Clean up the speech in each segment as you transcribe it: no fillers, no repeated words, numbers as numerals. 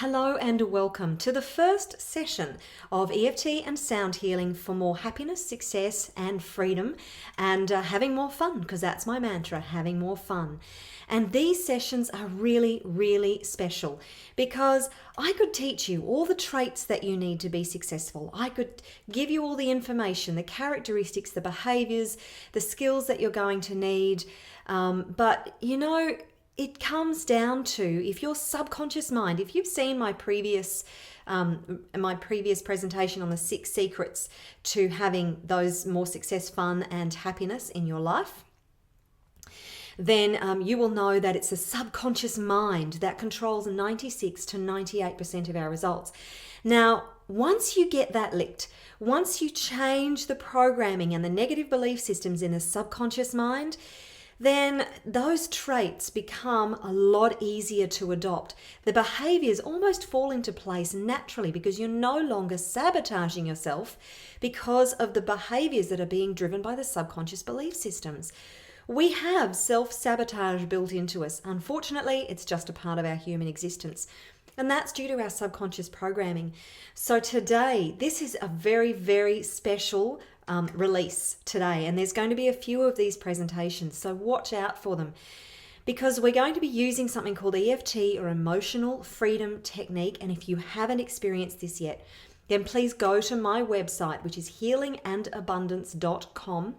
Hello and welcome to the first session of EFT and Sound Healing for more happiness, success and freedom and having more fun, because that's my mantra, having more fun. And these sessions are really, really special because I could teach you all the traits that you need to be successful. I could give you all the information, the characteristics, the behaviors, the skills that you're going to need. It comes down to if your subconscious mind, if you've seen my previous presentation on the 6 secrets to having those more success, fun and happiness in your life, then you will know that it's the subconscious mind that controls 96 to 98% of our results. Now, once you get that licked, once you change the programming and the negative belief systems in the subconscious mind, then those traits become a lot easier to adopt. The behaviors almost fall into place naturally because you're no longer sabotaging yourself because of the behaviors that are being driven by the subconscious belief systems. We have self-sabotage built into us. Unfortunately, it's just a part of our human existence. And that's due to our subconscious programming. So today, this is a very, very special release today, and there's going to be a few of these presentations, so watch out for them because we're going to be using something called EFT or Emotional Freedom Technique. And if you haven't experienced this yet, then please go to my website, which is healingandabundance.com,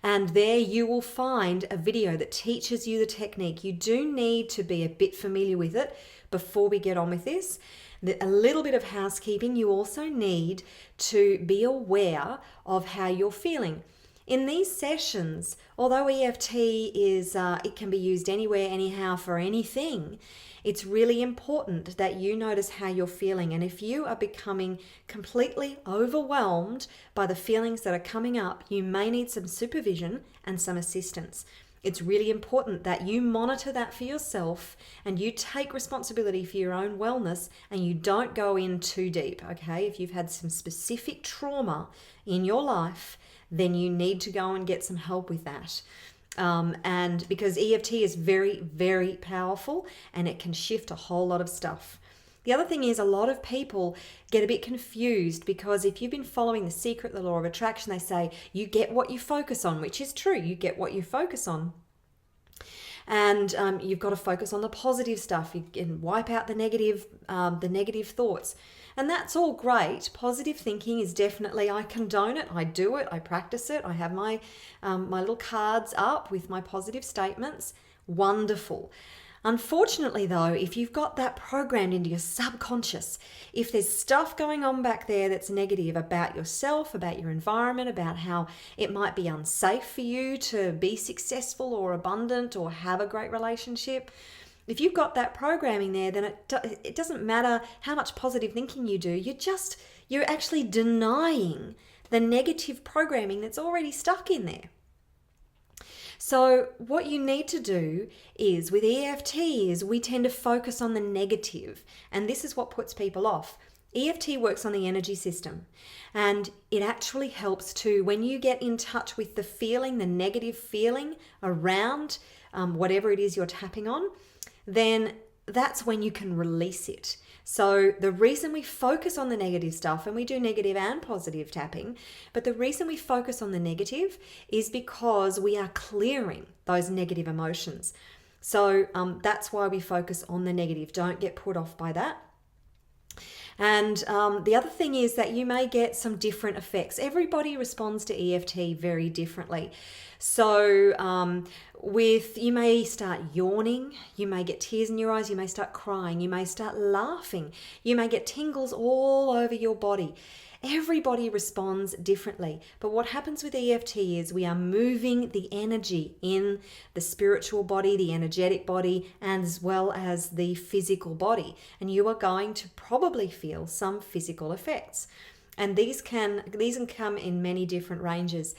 and there you will find a video that teaches you the technique. You do need to be a bit familiar with it before we get on with this. A little bit of housekeeping. You also need to be aware of how you're feeling. In these sessions, although EFT is, it can be used anywhere, anyhow, for anything, it's really important that you notice how you're feeling. And if you are becoming completely overwhelmed by the feelings that are coming up, you may need some supervision and some assistance. It's really important that you monitor that for yourself and you take responsibility for your own wellness and you don't go in too deep, okay? If you've had some specific trauma in your life, then you need to go and get some help with that. And because EFT is very, very powerful and it can shift a whole lot of stuff. The other thing is a lot of people get a bit confused because if you've been following The Secret, the law of attraction, they say you get what you focus on, which is true. You get what you focus on. And you've got to focus on the positive stuff. You can wipe out the negative thoughts. And that's all great. Positive thinking is definitely, I condone it. I do it. I practice it. I have my little cards up with my positive statements. Wonderful. Unfortunately, though, if you've got that programmed into your subconscious, if there's stuff going on back there that's negative about yourself, about your environment, about how it might be unsafe for you to be successful or abundant or have a great relationship, if you've got that programming there, then it doesn't matter how much positive thinking you do. You're actually denying the negative programming that's already stuck in there. So what you need to do is with EFT is we tend to focus on the negative, and this is what puts people off. EFT works on the energy system, and it actually helps to, when you get in touch with the feeling, the negative feeling around whatever it is you're tapping on, then that's when you can release it. So the reason we focus on the negative stuff, and we do negative and positive tapping, but the reason we focus on the negative is because we are clearing those negative emotions. So that's why we focus on the negative. Don't get put off by that. And the other thing is that you may get some different effects. Everybody responds to EFT very differently. So you may start yawning, you may get tears in your eyes, you may start crying, you may start laughing, you may get tingles all over your body. Everybody responds differently. But what happens with EFT is we are moving the energy in the spiritual body, the energetic body, and as well as the physical body. And you are going to probably feel some physical effects. And these can come in many different ranges.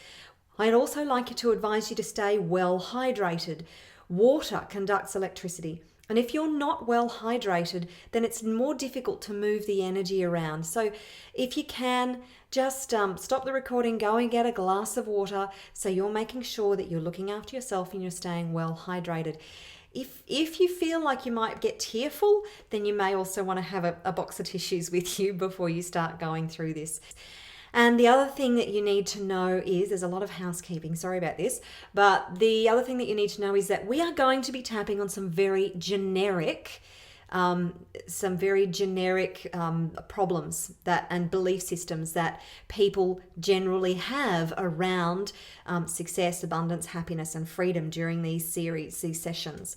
I'd also like to advise you to stay well hydrated. Water conducts electricity. And if you're not well hydrated, then it's more difficult to move the energy around. So if you can, just stop the recording, go and get a glass of water so you're making sure that you're looking after yourself and you're staying well hydrated. If you feel like you might get tearful, then you may also want to have a box of tissues with you before you start going through this. And the other thing that you need to know is, there's a lot of housekeeping, sorry about this, but the other thing that you need to know is that we are going to be tapping on some very generic problems that and belief systems that people generally have around success, abundance, happiness, and freedom during these sessions.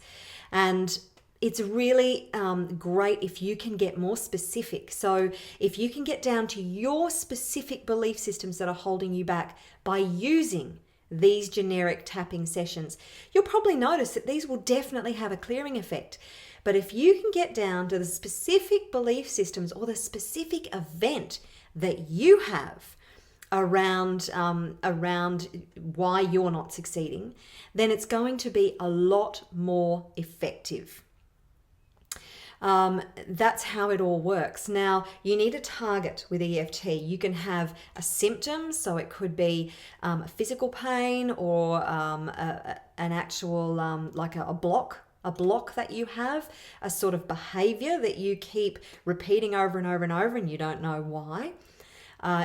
And it's really great if you can get more specific. So if you can get down to your specific belief systems that are holding you back by using these generic tapping sessions, you'll probably notice that these will definitely have a clearing effect. But if you can get down to the specific belief systems or the specific event that you have around why you're not succeeding, then it's going to be a lot more effective. That's how it all works. Now, you need a target with EFT. You can have a symptom, so it could be a physical pain or an actual like a block that you have, a sort of behavior that you keep repeating over and over and over and you don't know why.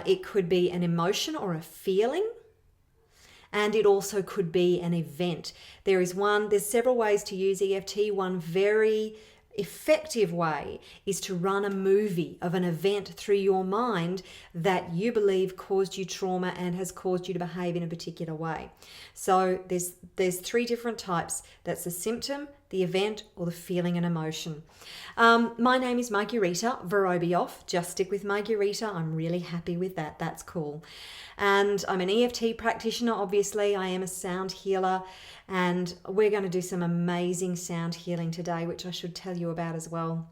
It could be an emotion or a feeling. And it also could be an event. There's several ways to use EFT. One very effective way is to run a movie of an event through your mind that you believe caused you trauma and has caused you to behave in a particular way. So there's 3 different types. That's the symptom, the event, or the feeling and emotion. My name is Marguerita Vorobioff. Just stick with Marguerita. I'm really happy with that. That's cool. And I'm an EFT practitioner, obviously. I am a sound healer. And we're going to do some amazing sound healing today, which I should tell you about as well.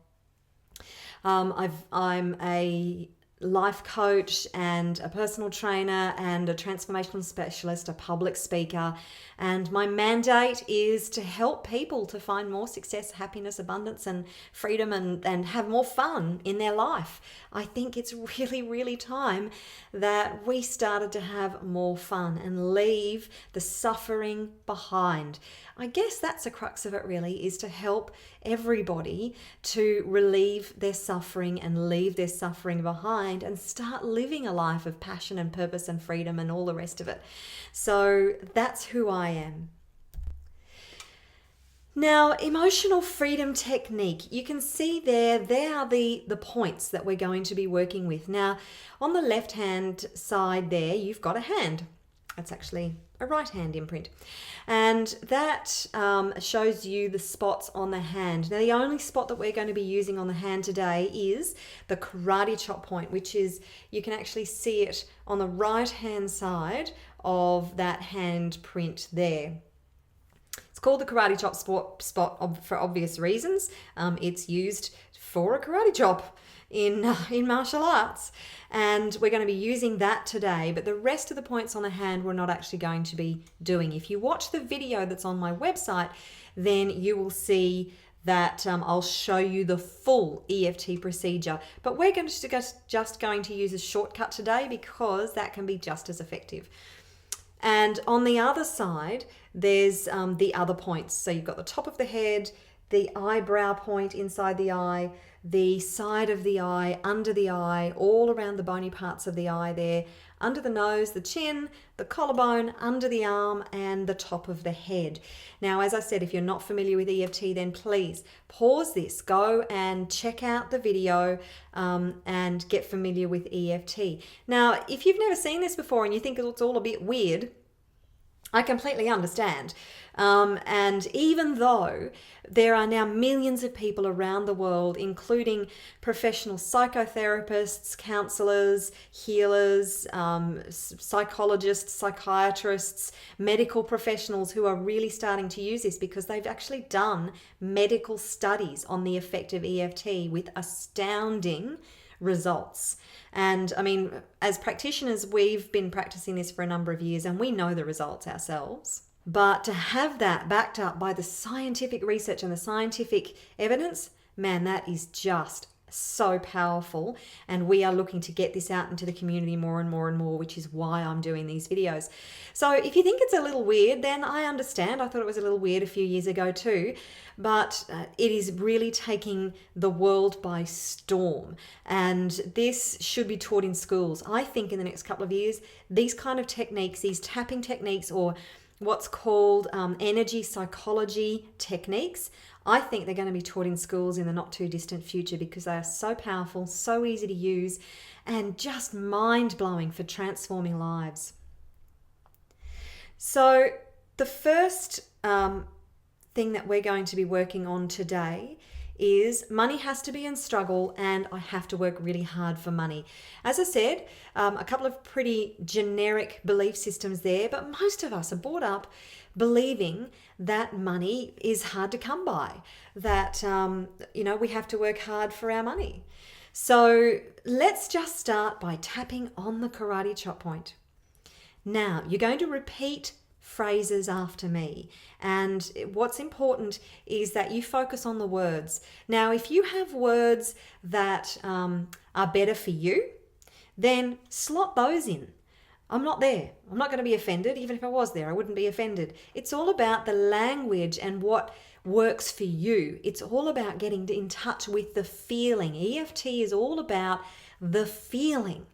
I'm a life coach and a personal trainer and a transformational specialist, a public speaker. And my mandate is to help people to find more success, happiness, abundance, and freedom and have more fun in their life. I think it's really, really time that we started to have more fun and leave the suffering behind. I guess that's the crux of it really, is to help everybody to relieve their suffering and leave their suffering behind and start living a life of passion and purpose and freedom and all the rest of it. So that's who I am. Now, emotional freedom technique, you can see there are the points that we're going to be working with. Now, on the left-hand side there, you've got a hand. That's actually a right hand imprint. And that shows you the spots on the hand. Now, the only spot that we're going to be using on the hand today is the karate chop point, which is, you can actually see it on the right-hand side of that hand print there. It's called the karate chop spot for obvious reasons. It's used for a karate chop in martial arts, and we're going to be using that today, but the rest of the points on the hand we're not actually going to be doing. If you watch the video that's on my website, then you will see that I'll show you the full EFT procedure, but we're just going to use a shortcut today because that can be just as effective. And on the other side, there's the other points. So you've got the top of the head, the eyebrow point inside the eye, the side of the eye, under the eye, all around the bony parts of the eye there, under the nose, the chin, the collarbone, under the arm, and the top of the head. Now, as I said, if you're not familiar with EFT, then please pause this, go and check out the video and get familiar with EFT. Now, if you've never seen this before and you think it's all a bit weird, I completely understand. And even though there are now millions of people around the world, including professional psychotherapists, counselors, healers, psychologists, psychiatrists, medical professionals who are really starting to use this because they've actually done medical studies on the effect of EFT with astounding results. And I mean, as practitioners, we've been practicing this for a number of years and we know the results ourselves. But to have that backed up by the scientific research and the scientific evidence, man, that is just So powerful, and we are looking to get this out into the community more and more and more, which is why I'm doing these videos. So if you think it's a little weird, then I understand. I thought it was a little weird a few years ago too, but it is really taking the world by storm, and this should be taught in schools. I think in the next couple of years, these kind of techniques, these tapping techniques, or what's called energy psychology techniques, I think they're going to be taught in schools in the not too distant future, because they are so powerful, so easy to use, and just mind-blowing for transforming lives. So the first thing that we're going to be working on today is money has to be in struggle, and I have to work really hard for money. As I said, a couple of pretty generic belief systems there, but most of us are brought up believing that money is hard to come by, that, we have to work hard for our money. So let's just start by tapping on the karate chop point. Now, you're going to repeat phrases after me, and what's important is that you focus on the words. Now, if you have words that are better for you, then slot those in. I'm not there. I'm not going to be offended. Even if I was there, I wouldn't be offended. It's all about the language and what works for you. It's all about getting in touch with the feeling. EFT is all about the feeling.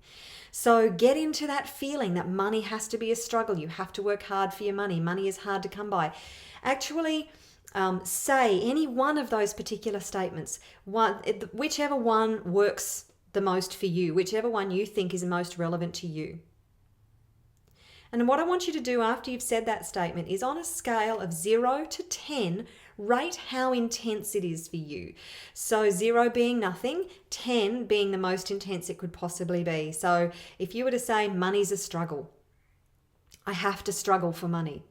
So get into that feeling that money has to be a struggle. You have to work hard for your money. Money is hard to come by. Actually, say any one of those particular statements, whichever one works the most for you, whichever one you think is most relevant to you. And what I want you to do after you've said that statement is, on a scale of 0 to 10, rate how intense it is for you. So 0 being nothing, 10 being the most intense it could possibly be. So if you were to say money's a struggle, I have to struggle for money.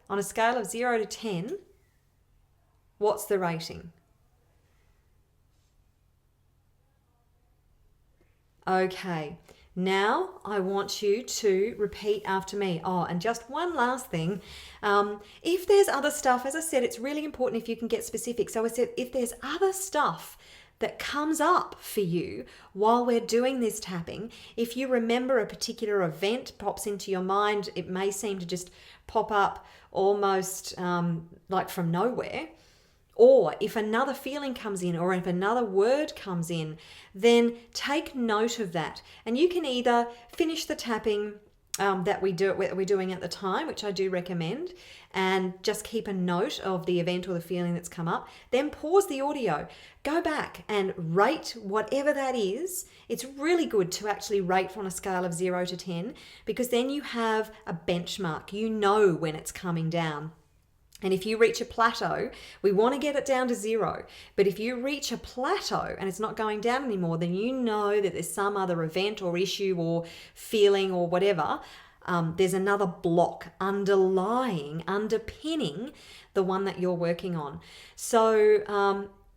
On a scale of 0 to 10, what's the rating? Okay. Now I want you to repeat after me. Oh, and just one last thing. If there's other stuff, as I said, it's really important if you can get specific. So I said, if there's other stuff that comes up for you while we're doing this tapping, if you remember a particular event pops into your mind, it may seem to just pop up almost like from nowhere. Or if another feeling comes in, or if another word comes in, then take note of that. And you can either finish the tapping that we're doing at the time, which I do recommend, and just keep a note of the event or the feeling that's come up. Then pause the audio, go back and rate whatever that is. It's really good to actually rate on a scale of 0 to 10, because then you have a benchmark. You know when it's coming down. And if you reach a plateau, we want to get it down to 0. But if you reach a plateau and it's not going down anymore, then you know that there's some other event or issue or feeling or whatever. There's another block underpinning the one that you're working on. So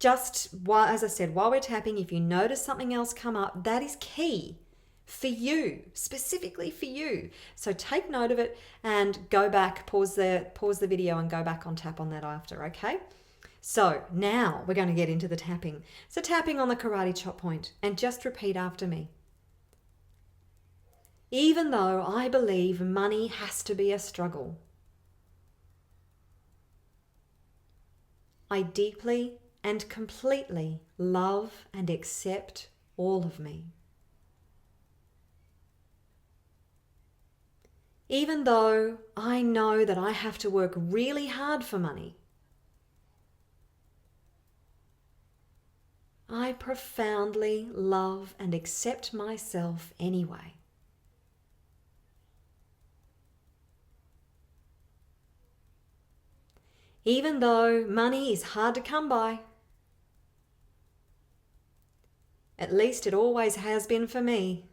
as I said, while we're tapping, if you notice something else come up, that is key for you, specifically for you. So take note of it and go back, pause the video and go back on tap on that after, okay? So now we're going to get into the tapping. So tapping on the karate chop point, and just repeat after me. Even though I believe money has to be a struggle, I deeply and completely love and accept all of me. Even though I know that I have to work really hard for money, I profoundly love and accept myself anyway. Even though money is hard to come by, at least it always has been for me,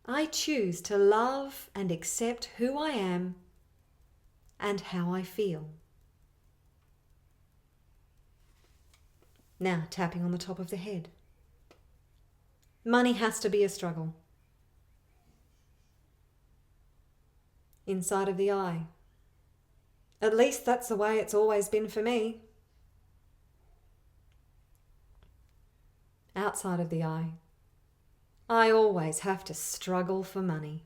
I choose to love and accept who I am and how I feel. Now, tapping on the top of the head. Money has to be a struggle. Inside of the eye. At least that's the way it's always been for me. Outside of the eye. I always have to struggle for money.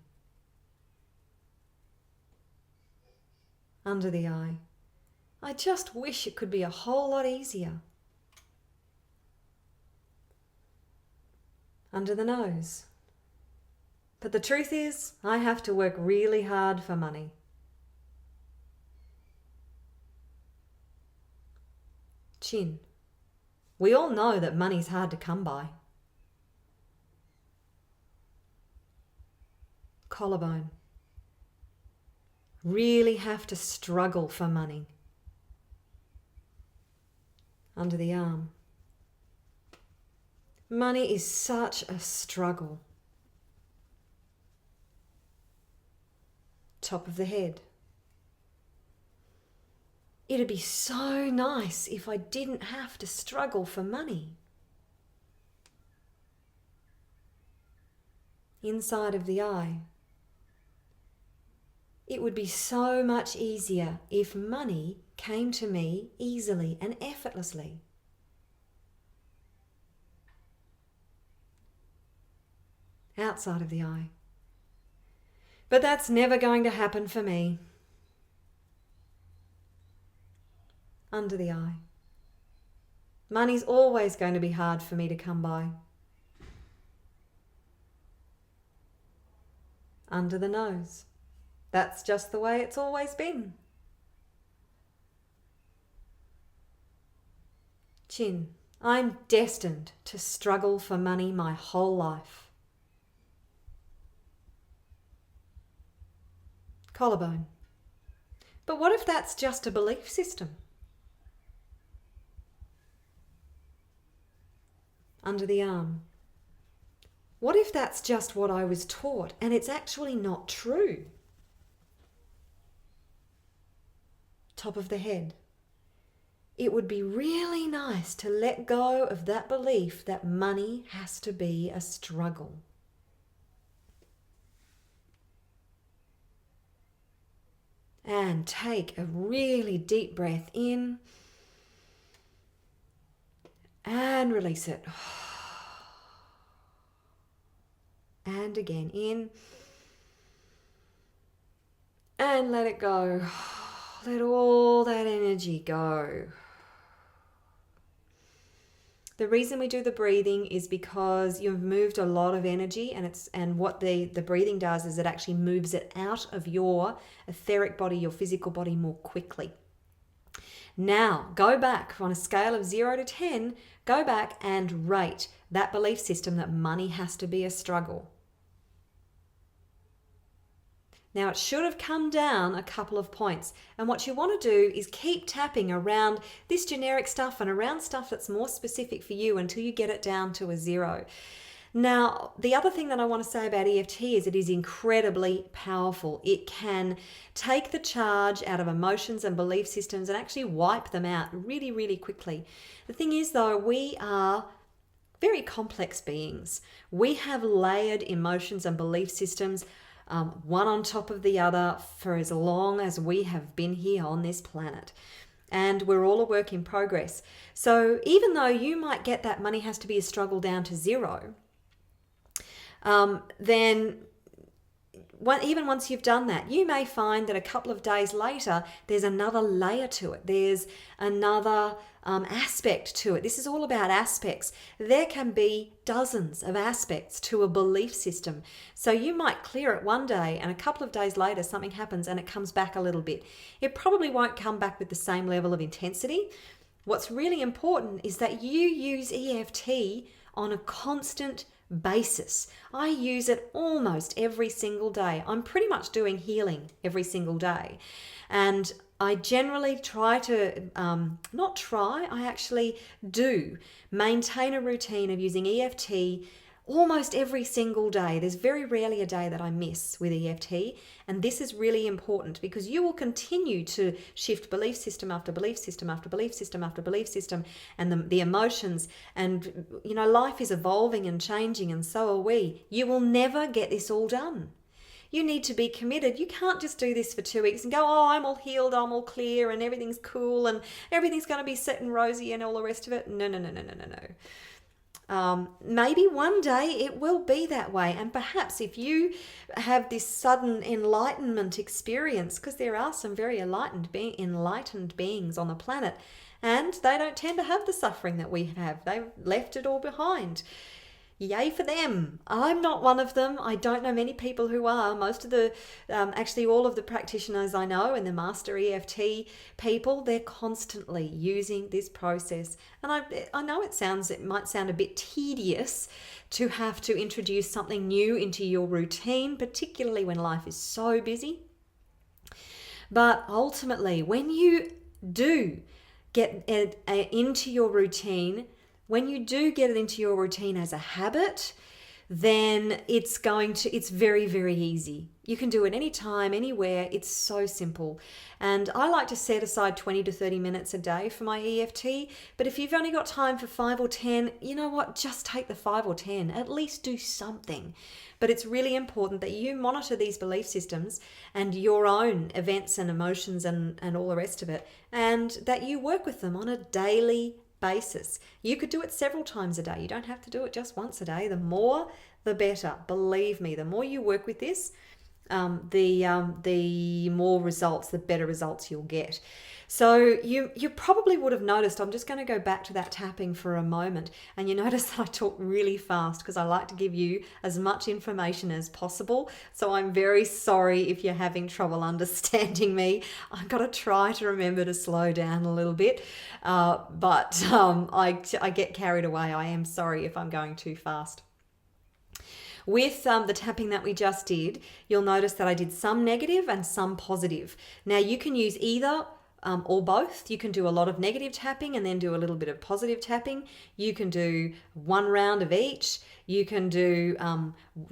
Under the eye. I just wish it could be a whole lot easier. Under the nose. But the truth is, I have to work really hard for money. Chin. We all know that money's hard to come by. Collarbone. Really have to struggle for money. Under the arm. Money is such a struggle. Top of the head. It'd be so nice if I didn't have to struggle for money. Inside of the eye. It would be so much easier if money came to me easily and effortlessly. Outside of the eye. But that's never going to happen for me. Under the eye. Money's always going to be hard for me to come by. Under the nose. That's just the way it's always been. Chin. I'm destined to struggle for money my whole life. Collarbone. But what if that's just a belief system? Under the arm. What if that's just what I was taught and it's actually not true? Top of the head. It would be really nice to let go of that belief that money has to be a struggle. And take a really deep breath in and release it. And again in and let it go. Let all that energy go. The reason we do the breathing is because you've moved a lot of energy, and what the breathing does is it actually moves it out of your etheric body, your physical body, more quickly. Now, go back on a scale of 0 to 10, go back and rate that belief system that money has to be a struggle. Now, it should have come down a couple of points. And what you want to do is keep tapping around this generic stuff and around stuff that's more specific for you until you get it down to a 0. Now, the other thing that I want to say about EFT is it is incredibly powerful. It can take the charge out of emotions and belief systems and actually wipe them out really, really quickly. The thing is, though, we are very complex beings. We have layered emotions and belief systems, one on top of the other, for as long as we have been here on this planet. And we're all a work in progress. So even though you might get that money has to be a struggle down to 0, then even once you've done that, you may find that a couple of days later, there's another layer to it. There's another aspect to it. This is all about aspects. There can be dozens of aspects to a belief system. So you might clear it one day and a couple of days later something happens and it comes back a little bit. It probably won't come back with the same level of intensity. What's really important is that you use EFT on a constant basis. I use it almost every single day. I'm pretty much doing healing every single day. And I generally try to, I actually do maintain a routine of using EFT almost every single day. There's very rarely a day that I miss with EFT. And this is really important because you will continue to shift belief system after belief system after belief system after belief system, and the emotions. And, life is evolving and changing, and so are we. You will never get this all done. You need to be committed. You can't just do this for 2 weeks and go, oh, I'm all healed, I'm all clear, and everything's cool, and everything's going to be set and rosy and all the rest of it. No. Maybe one day it will be that way. And perhaps if you have this sudden enlightenment experience, because there are some very enlightened beings on the planet, and they don't tend to have the suffering that we have. They've left it all behind. Yay for them. I'm not one of them. I don't know many people who are. Most of the, actually all of the practitioners I know and the master EFT people, they're constantly using this process. And I know it might sound a bit tedious to have to introduce something new into your routine, particularly when life is so busy. But ultimately, when you do get it into your routine, when you do get it into your routine as a habit, then it's very, very easy. You can do it anytime, anywhere. It's so simple. And I like to set aside 20 to 30 minutes a day for my EFT. But if you've only got time for 5 or 10, you know what? Just take the 5 or 10. At least do something. But it's really important that you monitor these belief systems and your own events and emotions and all the rest of it, and that you work with them on a daily basis. You could do it several times a day. You don't have to do it just once a day. The more, the better. Believe me, the more you work with this, the more results, the better results you'll get. So you probably would have noticed, I'm just going to go back to that tapping for a moment, and you notice that I talk really fast because I like to give you as much information as possible. So I'm very sorry if you're having trouble understanding me. I've got to try to remember to slow down a little bit, but I get carried away. I am sorry if I'm going too fast. With the tapping that we just did, you'll notice that I did some negative and some positive. Now you can use either or both. You can do a lot of negative tapping and then do a little bit of positive tapping. You can do one round of each. You can do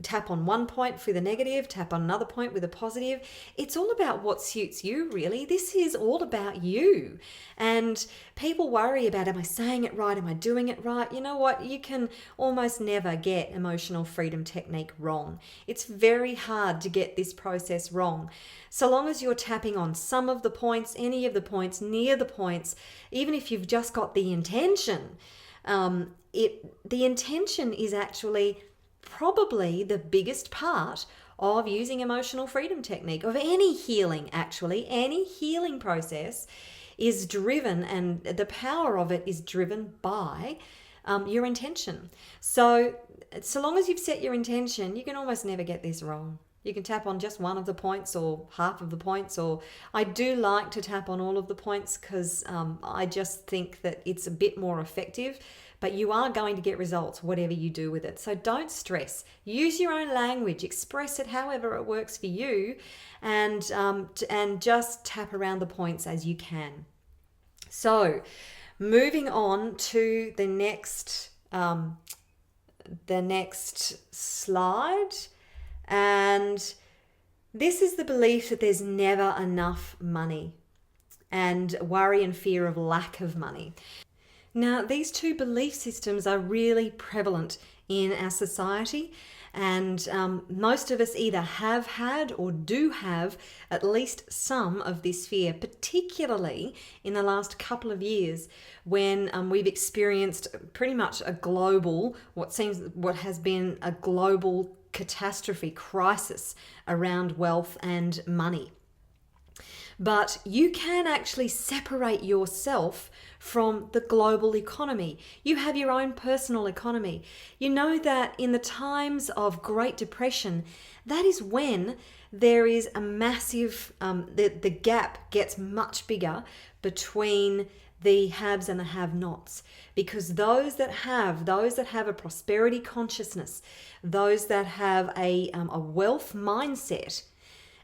tap on one point for the negative, tap on another point with a positive. It's all about what suits you, really. This is all about you. And people worry about, am I saying it right? Am I doing it right? You know what? You can almost never get emotional freedom technique wrong. It's very hard to get this process wrong. So long as you're tapping on some of the points, any of the points, near the points, even if you've just got the intention, the intention is actually probably the biggest part of using emotional freedom technique, of any healing actually. Any healing process is driven, and the power of it is driven by your intention. So long as you've set your intention, you can almost never get this wrong. You can tap on just one of the points or half of the points, or I do like to tap on all of the points because I just think that it's a bit more effective, but you are going to get results whatever you do with it. So don't stress. Use your own language, express it however it works for you, and just tap around the points as you can. So moving on to the next slide. And this is the belief that there's never enough money, and worry and fear of lack of money. Now, these two belief systems are really prevalent in our society, and most of us either have had or do have at least some of this fear, particularly in the last couple of years when we've experienced pretty much a global, what has been a global catastrophe, crisis around wealth and money. But you can actually separate yourself from the global economy. You have your own personal economy. You know that in the times of Great Depression, that is when there is a massive, the gap gets much bigger between the haves and the have-nots, because those that have a prosperity consciousness, those that have a wealth mindset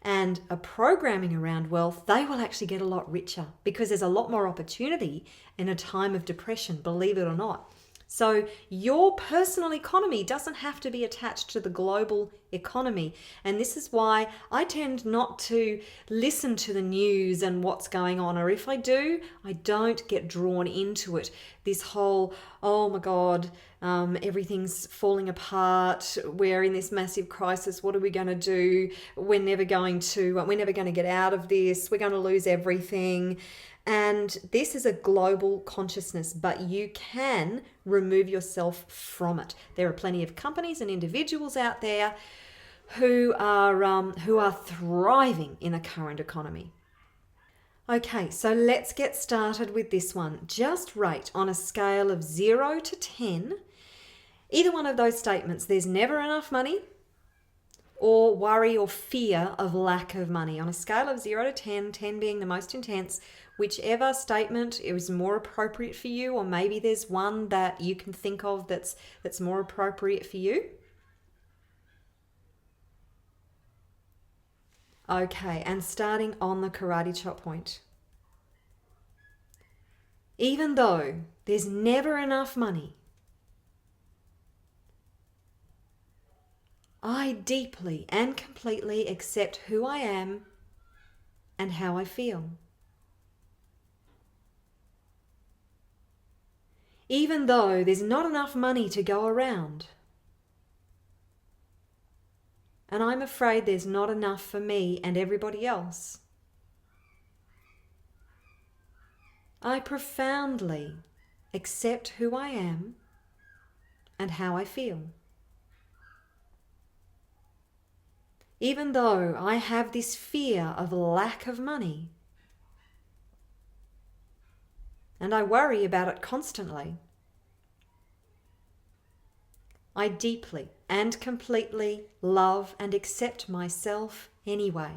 and a programming around wealth, they will actually get a lot richer because there's a lot more opportunity in a time of depression, believe it or not. So your personal economy doesn't have to be attached to the global economy. And this is why I tend not to listen to the news and what's going on. Or if I do, I don't get drawn into it. This whole, oh my God, everything's falling apart. We're in this massive crisis. What are we going to do? We're never going to get out of this. We're going to lose everything. And this is a global consciousness, but you can remove yourself from it. There are plenty of companies and individuals out there who are thriving in the current economy. Okay, so let's get started with this one. Just rate on a scale of 0 to 10, either one of those statements. There's never enough money, or worry or fear of lack of money. On a scale of 0 to 10, 10 being the most intense, whichever statement is more appropriate for you, or maybe there's one that you can think of that's more appropriate for you. Okay, and starting on the karate chop point. Even though there's never enough money, I deeply and completely accept who I am and how I feel. Even though there's not enough money to go around, and I'm afraid there's not enough for me and everybody else, I profoundly accept who I am and how I feel. Even though I have this fear of lack of money, and I worry about it constantly, I deeply and completely love and accept myself anyway.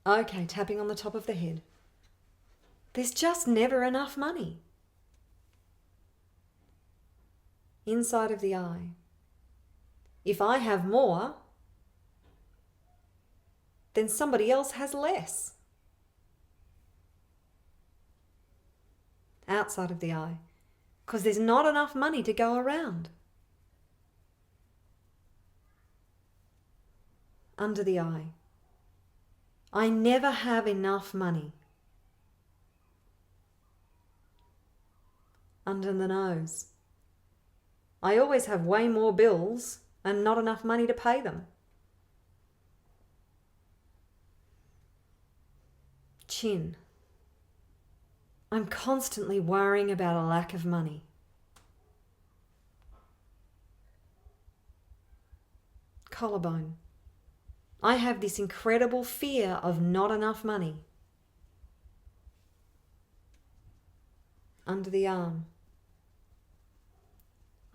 Okay, tapping on the top of the head. There's just never enough money. Inside of the eye. If I have more, then somebody else has less. Outside of the eye. Because there's not enough money to go around. Under the eye. I never have enough money. Under the nose. I always have way more bills and not enough money to pay them. Chin. I'm constantly worrying about a lack of money. Collarbone. I have this incredible fear of not enough money. Under the arm.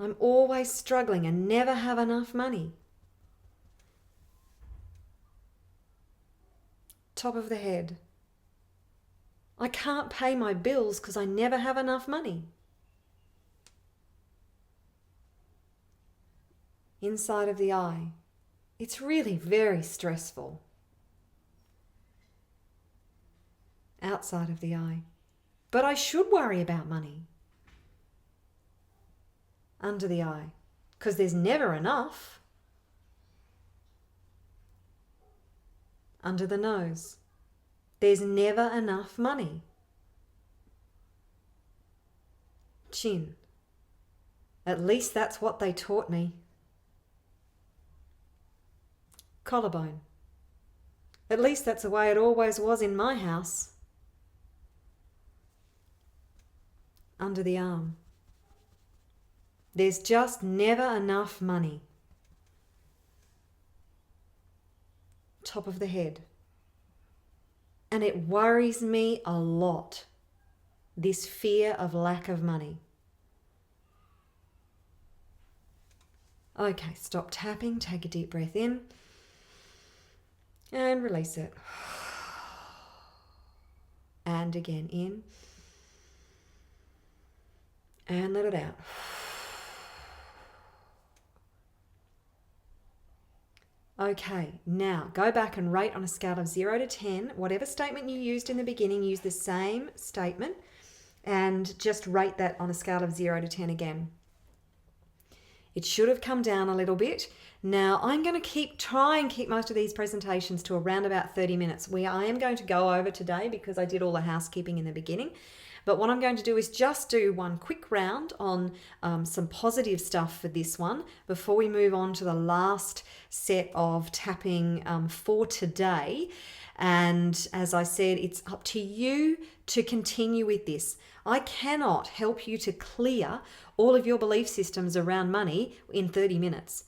I'm always struggling and never have enough money. Top of the head. I can't pay my bills because I never have enough money. Inside of the eye. It's really very stressful. Outside of the eye. But I should worry about money. Under the eye. Because there's never enough. Under the nose. There's never enough money. Chin. At least that's what they taught me. Collarbone. At least that's the way it always was in my house. Under the arm. There's just never enough money. Top of the head. And it worries me a lot, this fear of lack of money. Okay, stop tapping, take a deep breath in, and release it. And again, in, and let it out. Okay, now go back and rate on a scale of 0 to 10. Whatever statement you used in the beginning, use the same statement and just rate that on a scale of 0 to 10 again. It should have come down a little bit. Now I'm going to try and keep most of these presentations to around about 30 minutes. I am going to go over today because I did all the housekeeping in the beginning. But what I'm going to do is just do one quick round on some positive stuff for this one before we move on to the last set of tapping for today. And as I said, it's up to you to continue with this. I cannot help you to clear all of your belief systems around money in 30 minutes.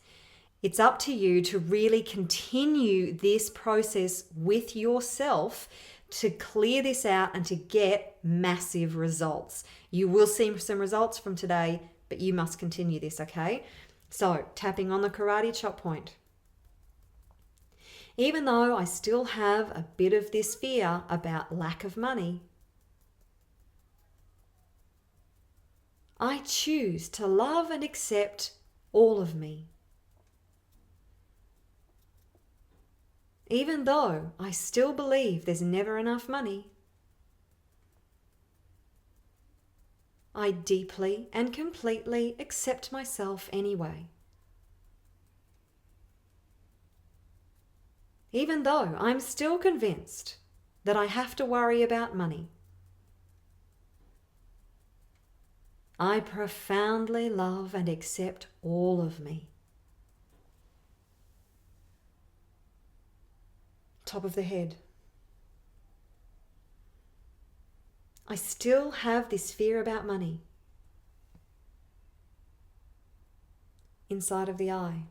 It's up to you to really continue this process with yourself to clear this out and to get massive results. You will see some results from today, but you must continue this, okay? So, tapping on the karate chop point. Even though I still have a bit of this fear about lack of money, I choose to love and accept all of me. Even though I still believe there's never enough money, I deeply and completely accept myself anyway. Even though I'm still convinced that I have to worry about money, I profoundly love and accept all of me. Top of the head. I still have this fear about money. Inside of the eye.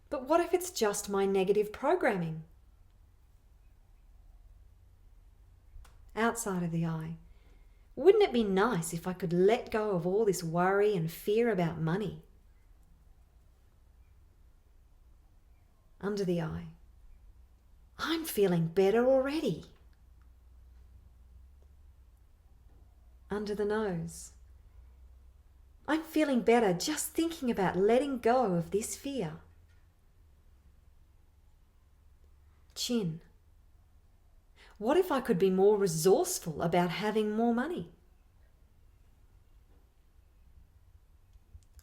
But what if it's just my negative programming? Outside of the eye. Wouldn't it be nice if I could let go of all this worry and fear about money? Under the eye. I'm feeling better already. Under the nose. I'm feeling better just thinking about letting go of this fear. Chin. What if I could be more resourceful about having more money?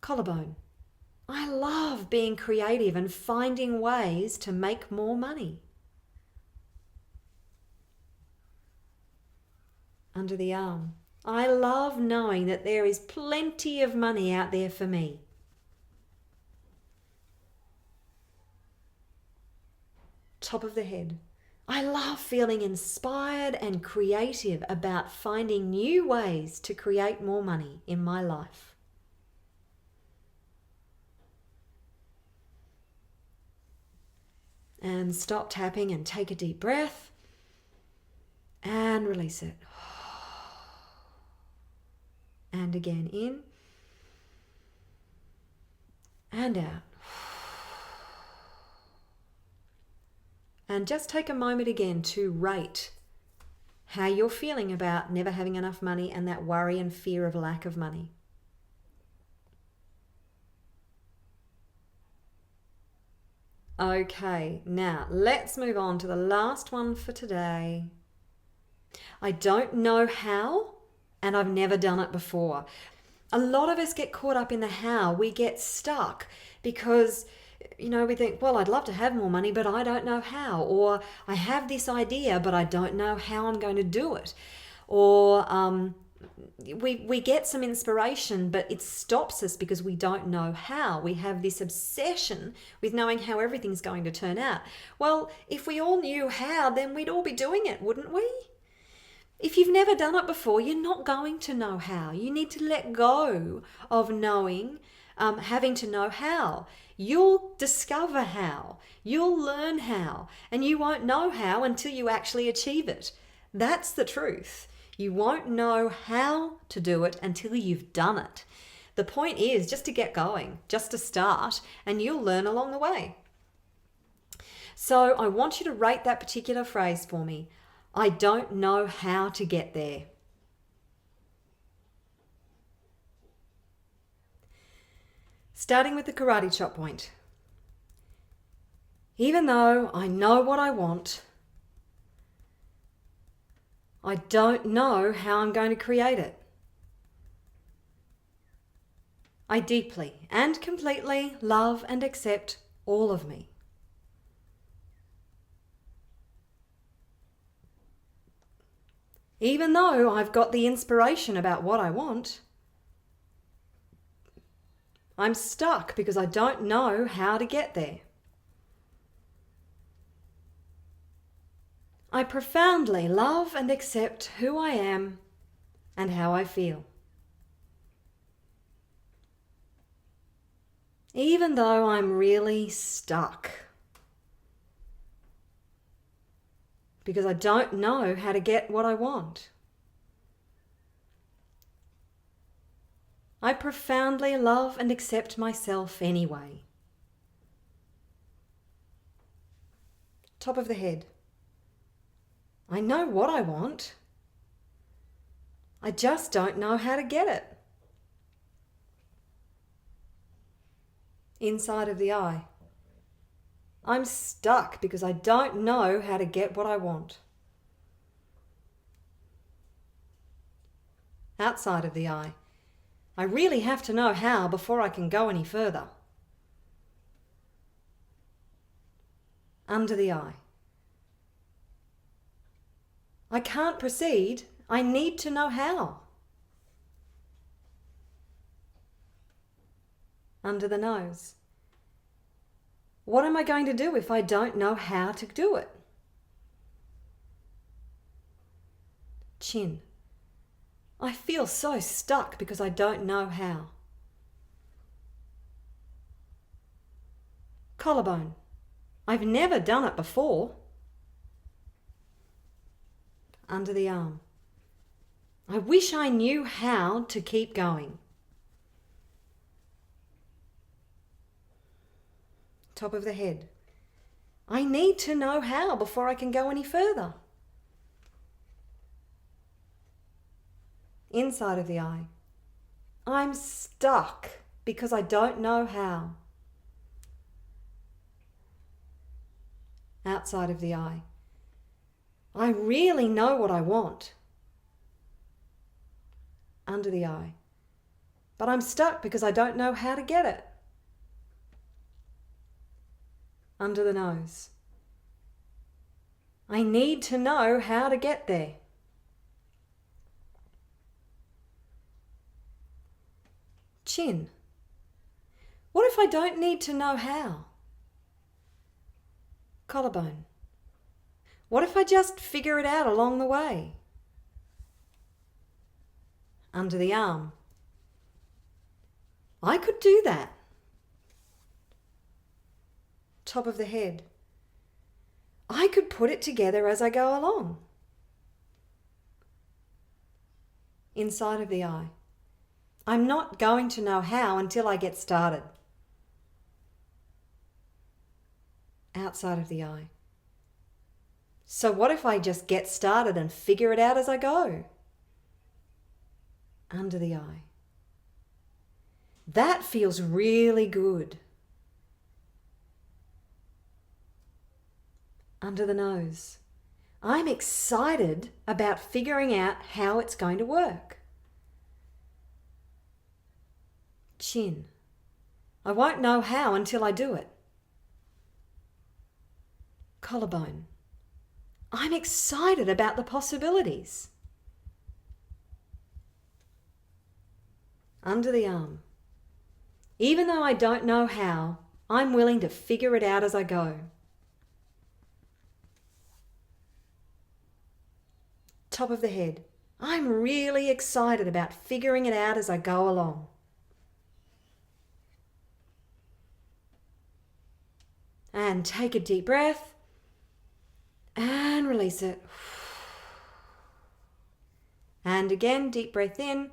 Collarbone. I love being creative and finding ways to make more money. Under the arm. I love knowing that there is plenty of money out there for me. Top of the head. I love feeling inspired and creative about finding new ways to create more money in my life. And stop tapping and take a deep breath and release it. And again, in and out. And just take a moment again to rate how you're feeling about never having enough money and that worry and fear of lack of money. Okay, now let's move on to the last one for today. I don't know how, and I've never done it before. A lot of us get caught up in the how. We get stuck because, we think, well, I'd love to have more money, but I don't know how. Or I have this idea, but I don't know how I'm going to do it. Or we get some inspiration, but it stops us because we don't know how. We have this obsession with knowing how everything's going to turn out. Well, if we all knew how, then we'd all be doing it, wouldn't we? If you've never done it before, you're not going to know how. You need to let go of knowing, having to know how. You'll discover how. You'll learn how. And you won't know how until you actually achieve it. That's the truth. You won't know how to do it until you've done it. The point is just to get going, just to start, and you'll learn along the way. So I want you to rate that particular phrase for me. I don't know how to get there. Starting with the karate chop point. Even though I know what I want, I don't know how I'm going to create it. I deeply and completely love and accept all of me. Even though I've got the inspiration about what I want, I'm stuck because I don't know how to get there. I profoundly love and accept who I am and how I feel. Even though I'm really stuck because I don't know how to get what I want. I profoundly love and accept myself anyway. Top of the head. I know what I want. I just don't know how to get it. Inside of the eye. I'm stuck because I don't know how to get what I want. Outside of the eye. I really have to know how before I can go any further. Under the eye. I can't proceed. I need to know how. Under the nose. What am I going to do if I don't know how to do it? Chin. I feel so stuck because I don't know how. Collarbone. I've never done it before. Under the arm. I wish I knew how to keep going. Top of the head. I need to know how before I can go any further. Inside of the eye. I'm stuck because I don't know how. Outside of the eye. I really know what I want. Under the eye. But I'm stuck because I don't know how to get it. Under the nose. I need to know how to get there. Chin. What if I don't need to know how? Collarbone. What if I just figure it out along the way? Under the arm. I could do that. Top of the head. I could put it together as I go along. Inside of the eye. I'm not going to know how until I get started. Outside of the eye. So what if I just get started and figure it out as I go? Under the eye. That feels really good. Under the nose. I'm excited about figuring out how it's going to work. Chin. I won't know how until I do it. Collarbone. I'm excited about the possibilities. Under the arm. Even though I don't know how, I'm willing to figure it out as I go. Top of the head. I'm really excited about figuring it out as I go along. And take a deep breath and release it. And again, deep breath in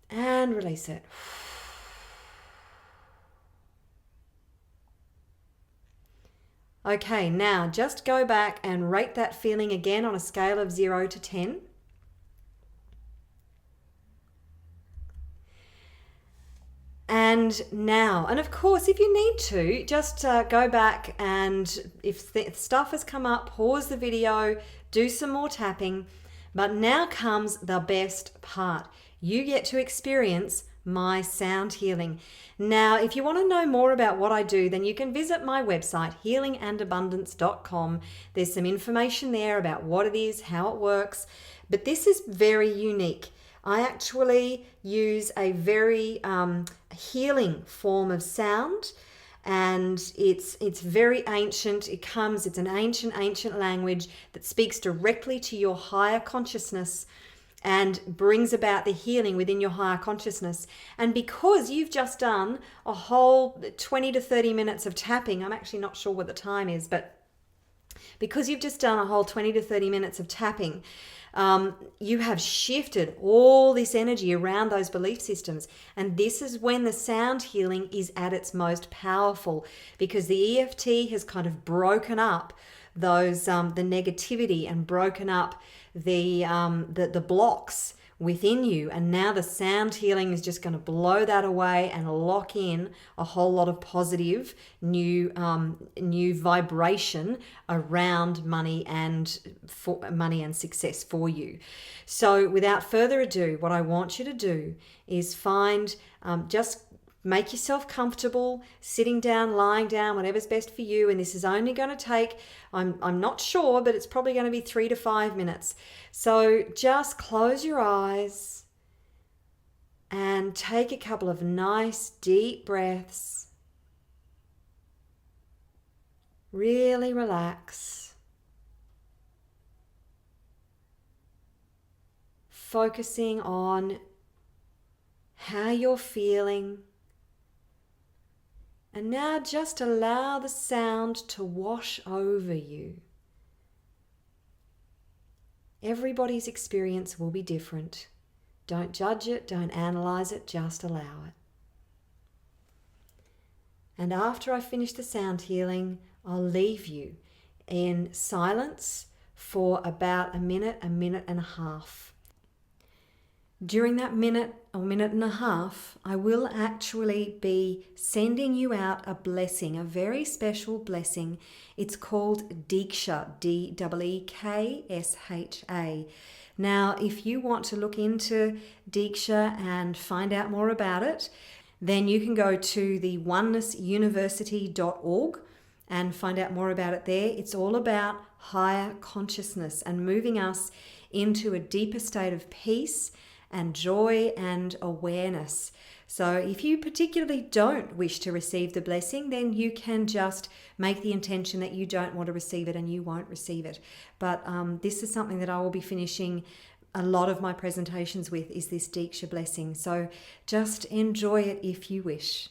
and release it. Okay, now just go back and rate that feeling again on a scale of 0 to 10. And now, and of course, if you need to, just go back and if stuff has come up, pause the video, do some more tapping. But now comes the best part. You get to experience my sound healing. Now, if you want to know more about what I do, then you can visit my website, healingandabundance.com. There's some information there about what it is, how it works, but this is very unique. I actually use a very healing form of sound, and it's very ancient. It's an ancient language that speaks directly to your higher consciousness and brings about the healing within your higher consciousness. And because you've just done a whole 20 to 30 minutes of tapping, I'm actually not sure what the time is, but because you've just done a whole 20 to 30 minutes of tapping, you have shifted all this energy around those belief systems. And this is when the sound healing is at its most powerful, because the EFT has kind of broken up those the negativity and broken up the blocks within you, and now the sound healing is just going to blow that away and lock in a whole lot of positive new vibration around money and success for you. So without further ado, what I want you to do is find just make yourself comfortable, sitting down, lying down, whatever's best for you. And this is only going to take, I'm not sure, but it's probably going to be 3 to 5 minutes. So just close your eyes and take a couple of nice deep breaths. Really relax. Focusing on how you're feeling. And now just allow the sound to wash over you. Everybody's experience will be different. Don't judge it, don't analyze it, just allow it. And after I finish the sound healing, I'll leave you in silence for about a minute and a half. During that minute or minute and a half, I will actually be sending you out a blessing, a very special blessing. It's called Deeksha, D-E-E-K-S-H-A. Now, if you want to look into Deeksha and find out more about it, then you can go to the onenessuniversity.org and find out more about it there. It's all about higher consciousness and moving us into a deeper state of peace and joy and awareness. So if you particularly don't wish to receive the blessing, then you can just make the intention that you don't want to receive it and you won't receive it. But this is something that I will be finishing a lot of my presentations with, is this Deeksha blessing. So just enjoy it if you wish.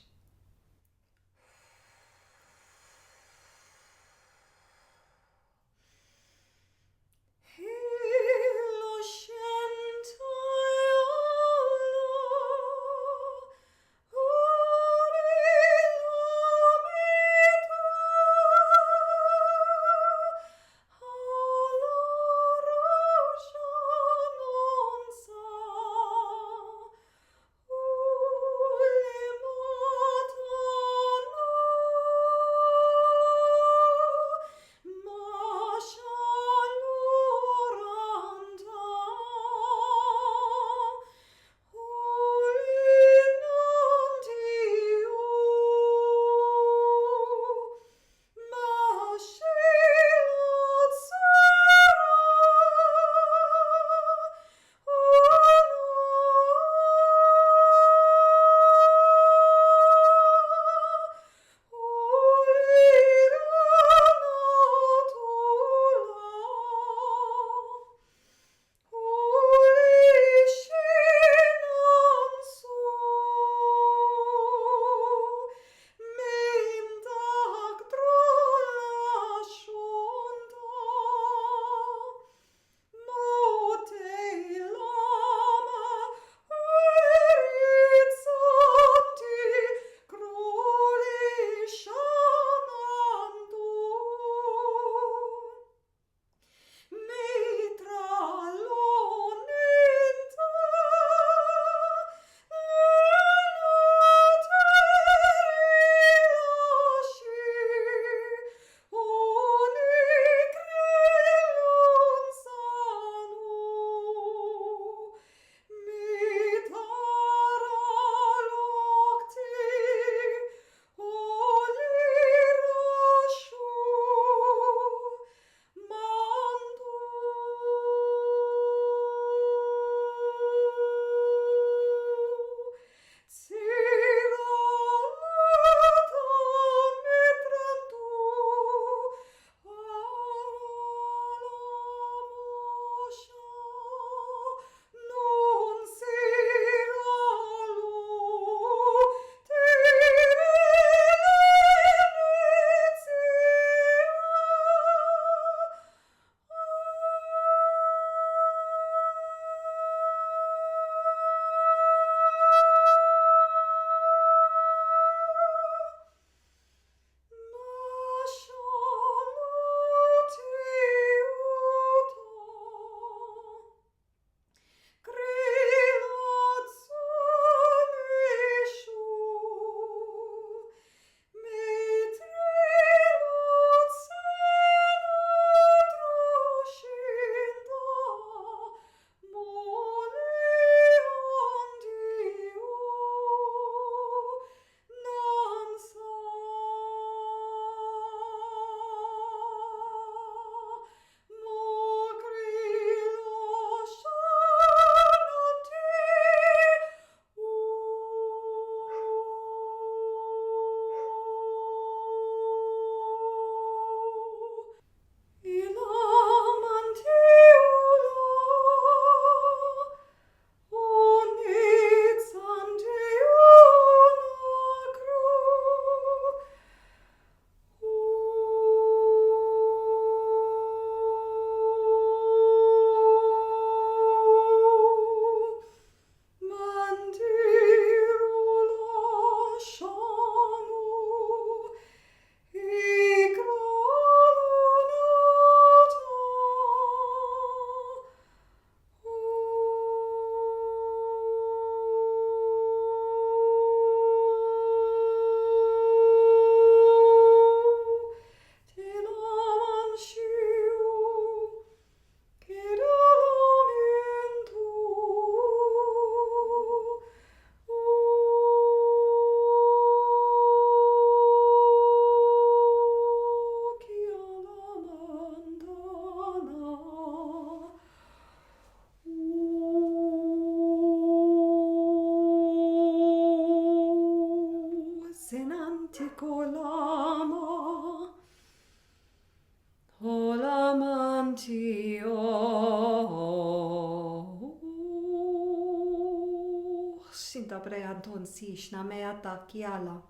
Sinta prea ton sishna mea takiala.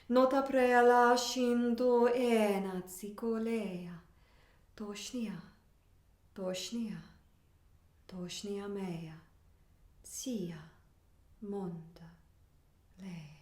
Nota prea la shindo ena tsikolea. Toshnia, toshnia, toshnia mea. Sia, monta, lea.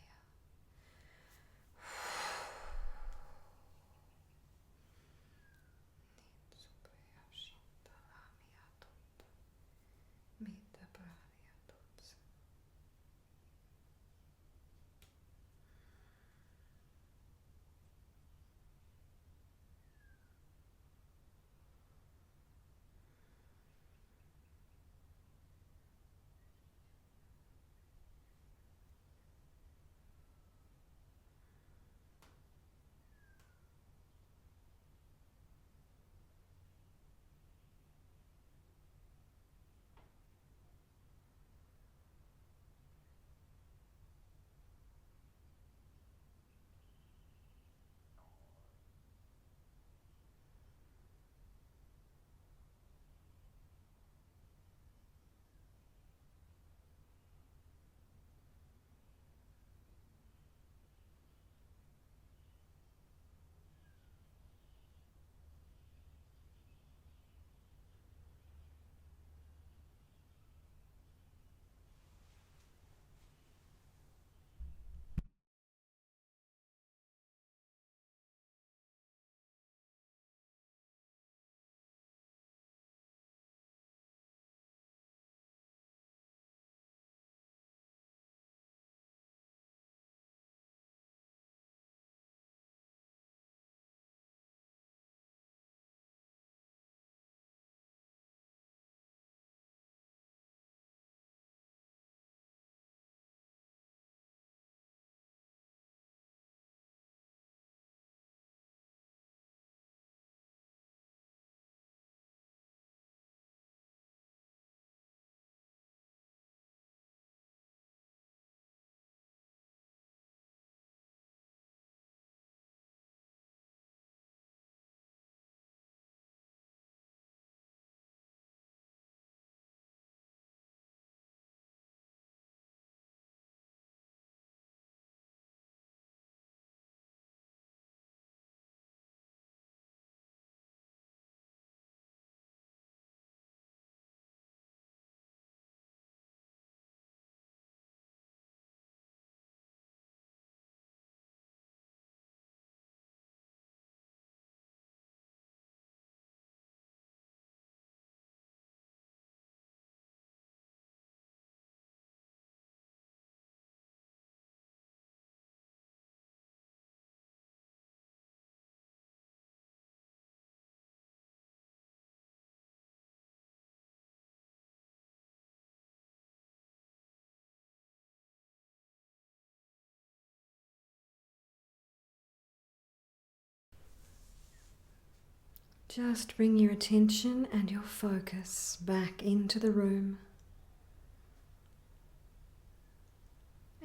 Just bring your attention and your focus back into the room.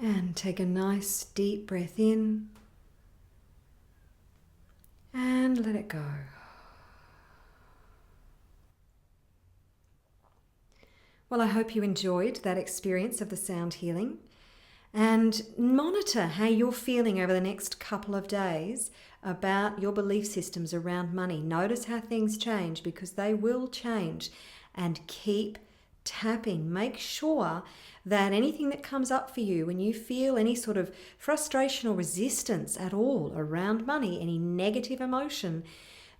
And take a nice deep breath in and let it go. Well, I hope you enjoyed that experience of the sound healing, and monitor how you're feeling over the next couple of days about your belief systems around money. Notice how things change, because they will change, and keep tapping. Make sure that anything that comes up for you, when you feel any sort of frustration or resistance at all around money, any negative emotion,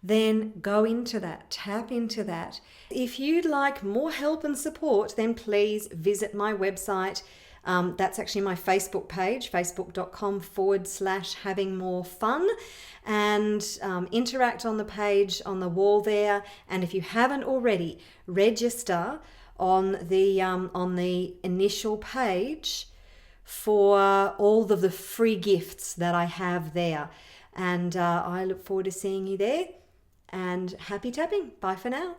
then go into that, tap into that. If you'd like more help and support, then please visit my website. That's actually my Facebook page, facebook.com/havingmorefun, and interact on the page on the wall there. And if you haven't already, register on the initial page for all of the free gifts that I have there. And I look forward to seeing you there. And happy tapping. Bye for now.